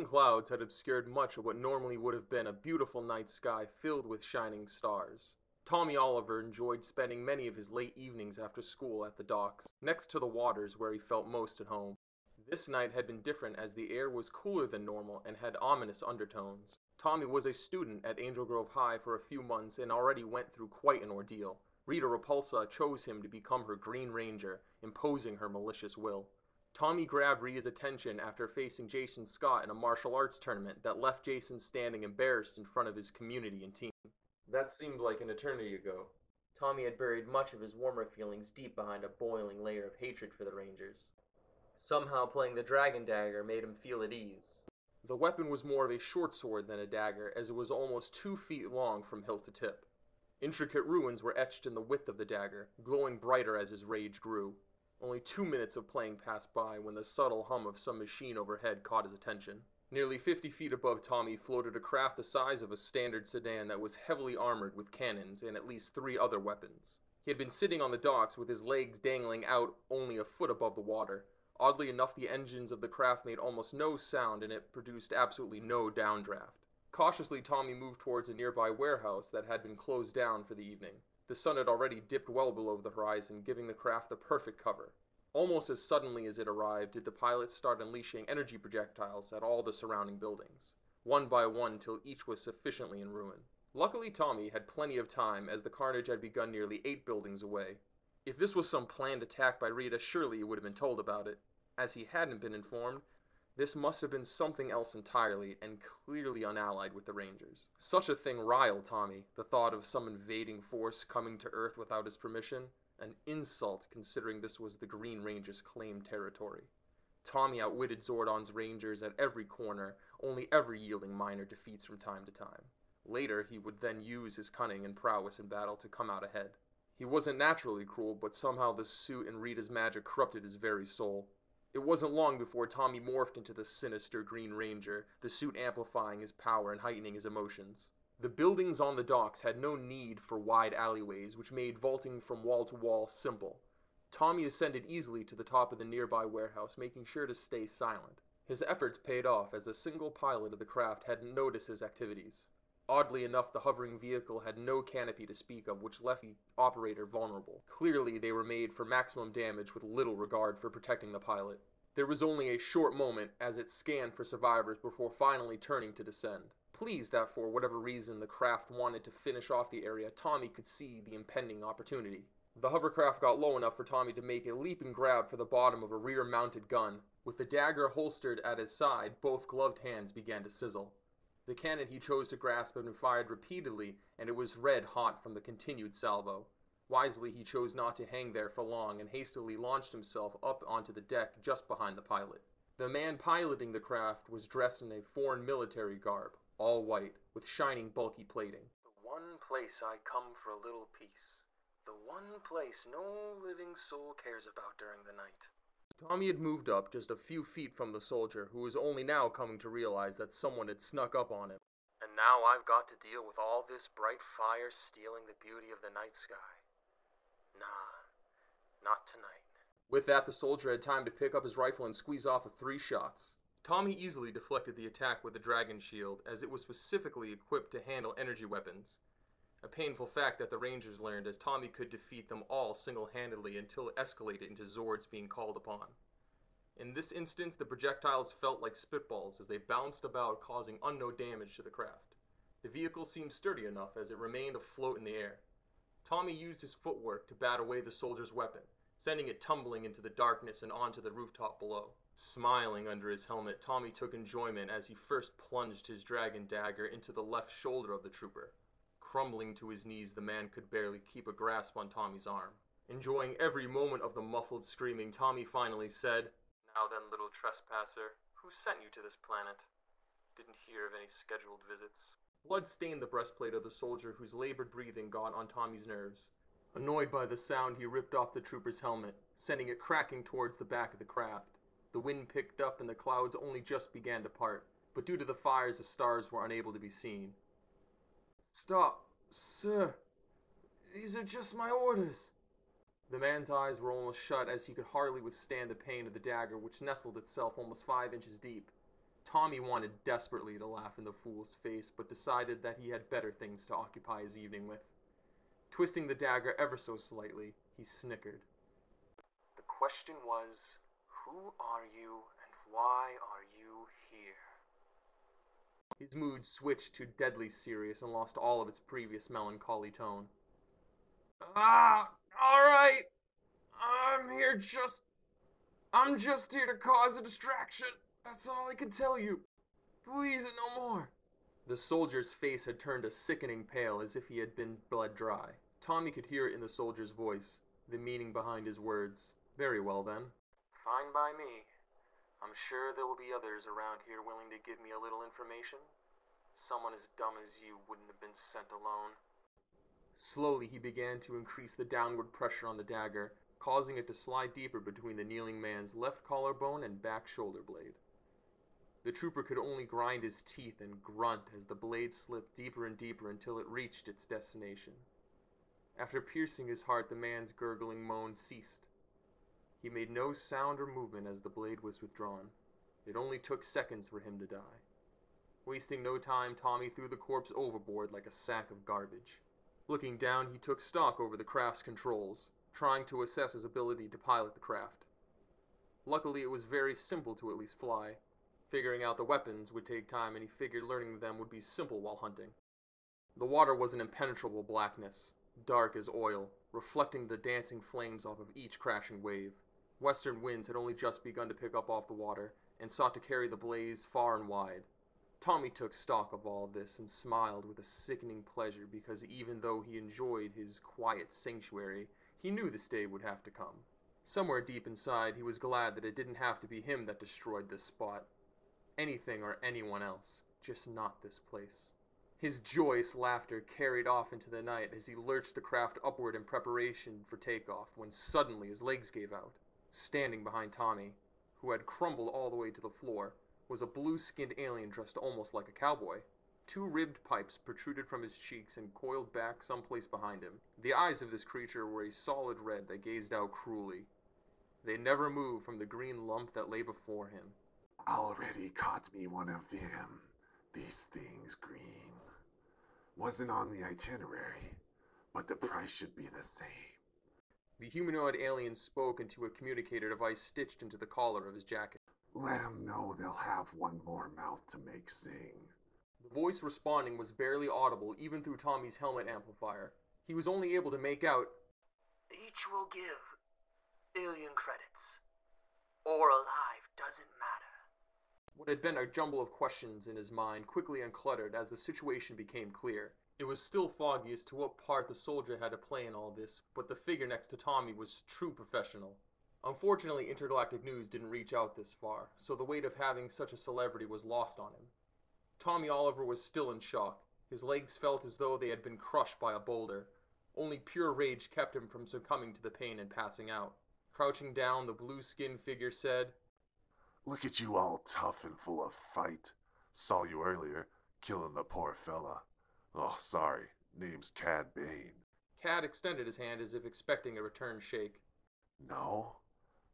clouds had obscured much of what normally would have been a beautiful night sky filled with shining stars. Tommy Oliver enjoyed spending many of his late evenings after school at the docks, next to the waters where he felt most at home. This night had been different as the air was cooler than normal and had ominous undertones. Tommy was a student at Angel Grove High for a few months and already went through quite an ordeal. Rita Repulsa chose him to become her Green Ranger, imposing her malicious will. Tommy grabbed Rita's attention after facing Jason Scott in a martial arts tournament that left Jason standing embarrassed in front of his community and team. That seemed like an eternity ago. Tommy had buried much of his warmer feelings deep behind a boiling layer of hatred for the Rangers. Somehow playing the dragon dagger made him feel at ease. The weapon was more of a short sword than a dagger, as it was almost 2 feet long from hilt to tip. Intricate runes were etched in the width of the dagger, glowing brighter as his rage grew. Only 2 minutes of playing passed by when the subtle hum of some machine overhead caught his attention. Nearly 50 feet above Tommy floated a craft the size of a standard sedan that was heavily armored with cannons and at least 3 other weapons. He had been sitting on the docks with his legs dangling out only a foot above the water. Oddly enough, the engines of the craft made almost no sound and it produced absolutely no downdraft. Cautiously, Tommy moved towards a nearby warehouse that had been closed down for the evening. The sun had already dipped well below the horizon, giving the craft the perfect cover. Almost as suddenly as it arrived did the pilots start unleashing energy projectiles at all the surrounding buildings, one by one till each was sufficiently in ruin. Luckily, Tommy had plenty of time as the carnage had begun nearly 8 buildings away. If this was some planned attack by Rita, surely he would have been told about it. As he hadn't been informed, this must have been something else entirely, and clearly unallied with the Rangers. Such a thing riled Tommy, the thought of some invading force coming to Earth without his permission. An insult, considering this was the Green Ranger's claimed territory. Tommy outwitted Zordon's Rangers at every corner, only ever yielding minor defeats from time to time. Later, he would then use his cunning and prowess in battle to come out ahead. He wasn't naturally cruel, but somehow the suit and Rita's magic corrupted his very soul. It wasn't long before Tommy morphed into the sinister Green Ranger, the suit amplifying his power and heightening his emotions. The buildings on the docks had no need for wide alleyways, which made vaulting from wall to wall simple. Tommy ascended easily to the top of the nearby warehouse, making sure to stay silent. His efforts paid off, as a single pilot of the craft hadn't noticed his activities. Oddly enough, the hovering vehicle had no canopy to speak of, which left the operator vulnerable. Clearly, they were made for maximum damage with little regard for protecting the pilot. There was only a short moment as it scanned for survivors before finally turning to descend. Pleased that for whatever reason the craft wanted to finish off the area, Tommy could see the impending opportunity. The hovercraft got low enough for Tommy to make a leaping grab for the bottom of a rear-mounted gun. With the dagger holstered at his side, both gloved hands began to sizzle. The cannon he chose to grasp had been fired repeatedly, and it was red hot from the continued salvo. Wisely, he chose not to hang there for long and hastily launched himself up onto the deck just behind the pilot. The man piloting the craft was dressed in a foreign military garb, all white, with shining bulky plating. The one place I come for a little peace. The one place no living soul cares about during the night. Tommy had moved up just a few feet from the soldier, who was only now coming to realize that someone had snuck up on him. And now I've got to deal with all this bright fire stealing the beauty of the night sky. Nah, not tonight. With that, the soldier had time to pick up his rifle and squeeze off 3 shots. Tommy easily deflected the attack with the dragon shield, as it was specifically equipped to handle energy weapons. A painful fact that the Rangers learned, as Tommy could defeat them all single-handedly until it escalated into Zords being called upon. In this instance, the projectiles felt like spitballs as they bounced about, causing unknown damage to the craft. The vehicle seemed sturdy enough as it remained afloat in the air. Tommy used his footwork to bat away the soldier's weapon, sending it tumbling into the darkness and onto the rooftop below. Smiling under his helmet, Tommy took enjoyment as he first plunged his dragon dagger into the left shoulder of the trooper. Crumbling to his knees, the man could barely keep a grasp on Tommy's arm. Enjoying every moment of the muffled screaming, Tommy finally said, "Now then, little trespasser, who sent you to this planet? Didn't hear of any scheduled visits." Blood stained the breastplate of the soldier, whose labored breathing got on Tommy's nerves. Annoyed by the sound, he ripped off the trooper's helmet, sending it cracking towards the back of the craft. The wind picked up and the clouds only just began to part, but due to the fires the stars were unable to be seen. "Stop, sir. These are just my orders." The man's eyes were almost shut as he could hardly withstand the pain of the dagger, which nestled itself almost 5 inches deep. Tommy wanted desperately to laugh in the fool's face, but decided that he had better things to occupy his evening with. Twisting the dagger ever so slightly, he snickered. The question was, who are you and why are you here? His mood switched to deadly serious and lost all of its previous melancholy tone. Alright. I'm just here to cause a distraction. That's all I can tell you. Please and no more. The soldier's face had turned a sickening pale as if he had been bled dry. Tommy could hear it in the soldier's voice, the meaning behind his words. Very well then. Fine by me. I'm sure there will be others around here willing to give me a little information. Someone as dumb as you wouldn't have been sent alone. Slowly he began to increase the downward pressure on the dagger, causing it to slide deeper between the kneeling man's left collarbone and back shoulder blade. The trooper could only grind his teeth and grunt as the blade slipped deeper and deeper until it reached its destination. After piercing his heart, the man's gurgling moan ceased. He made no sound or movement as the blade was withdrawn. It only took seconds for him to die. Wasting no time, Tommy threw the corpse overboard like a sack of garbage. Looking down, he took stock over the craft's controls, trying to assess his ability to pilot the craft. Luckily, it was very simple to at least fly. Figuring out the weapons would take time, and he figured learning them would be simple while hunting. The water was an impenetrable blackness, dark as oil, reflecting the dancing flames off of each crashing wave. Western winds had only just begun to pick up off the water, and sought to carry the blaze far and wide. Tommy took stock of all this and smiled with a sickening pleasure because even though he enjoyed his quiet sanctuary, he knew this day would have to come. Somewhere deep inside, he was glad that it didn't have to be him that destroyed this spot. Anything or anyone else, just not this place. His joyous laughter carried off into the night as he lurched the craft upward in preparation for takeoff when suddenly his legs gave out. Standing behind Tommy, who had crumbled all the way to the floor, was a blue-skinned alien dressed almost like a cowboy. Two ribbed pipes protruded from his cheeks and coiled back someplace behind him. The eyes of this creature were a solid red that gazed out cruelly. They never moved from the green lump that lay before him. Already caught me one of them. These things green. Wasn't on the itinerary, but the price should be the same. The humanoid alien spoke into a communicator device stitched into the collar of his jacket. Let 'em know they'll have one more mouth to make sing. The voice responding was barely audible even through Tommy's helmet amplifier. He was only able to make out, "Each will give alien credits. Or alive, doesn't matter." What had been a jumble of questions in his mind quickly uncluttered as the situation became clear. It was still foggy as to what part the soldier had to play in all this, but the figure next to Tommy was true professional. Unfortunately, Intergalactic News didn't reach out this far, so the weight of having such a celebrity was lost on him. Tommy Oliver was still in shock. His legs felt as though they had been crushed by a boulder. Only pure rage kept him from succumbing to the pain and passing out. Crouching down, the blue-skinned figure said, Look at you all tough and full of fight. Saw you earlier, killing the poor fella. Oh, sorry. Name's Cad Bane. Cad extended his hand as if expecting a return shake. No?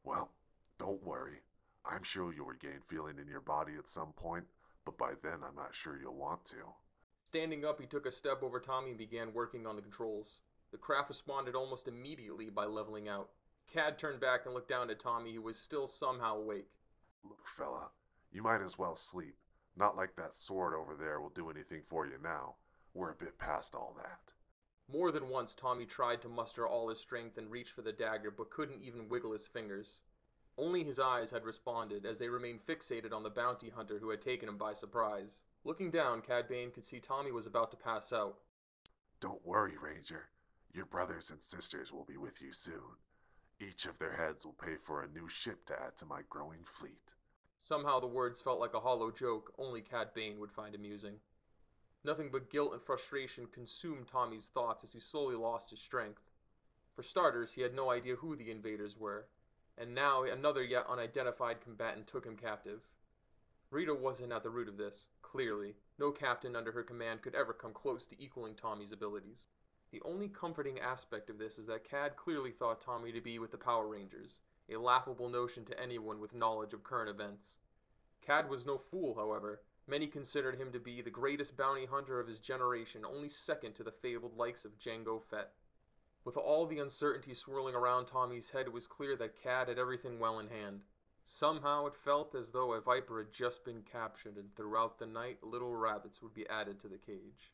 Well, don't worry. I'm sure you'll regain feeling in your body at some point, but by then I'm not sure you'll want to. Standing up, he took a step over Tommy and began working on the controls. The craft responded almost immediately by leveling out. Cad turned back and looked down at Tommy, who was still somehow awake. Look, fella, you might as well sleep. Not like that sword over there will do anything for you now. We're a bit past all that. More than once, Tommy tried to muster all his strength and reach for the dagger, but couldn't even wiggle his fingers. Only his eyes had responded, as they remained fixated on the bounty hunter who had taken him by surprise. Looking down, Cad Bane could see Tommy was about to pass out. Don't worry, Ranger. Your brothers and sisters will be with you soon. Each of their heads will pay for a new ship to add to my growing fleet. Somehow the words felt like a hollow joke only Cad Bane would find amusing. Nothing but guilt and frustration consumed Tommy's thoughts as he slowly lost his strength. For starters, he had no idea who the invaders were, and now another yet unidentified combatant took him captive. Rita wasn't at the root of this, clearly. No captain under her command could ever come close to equaling Tommy's abilities. The only comforting aspect of this is that Cad clearly thought Tommy to be with the Power Rangers, a laughable notion to anyone with knowledge of current events. Cad was no fool, however. Many considered him to be the greatest bounty hunter of his generation, only second to the fabled likes of Jango Fett. With all the uncertainty swirling around Tommy's head, it was clear that Cad had everything well in hand. Somehow it felt as though a viper had just been captured, and throughout the night, little rabbits would be added to the cage.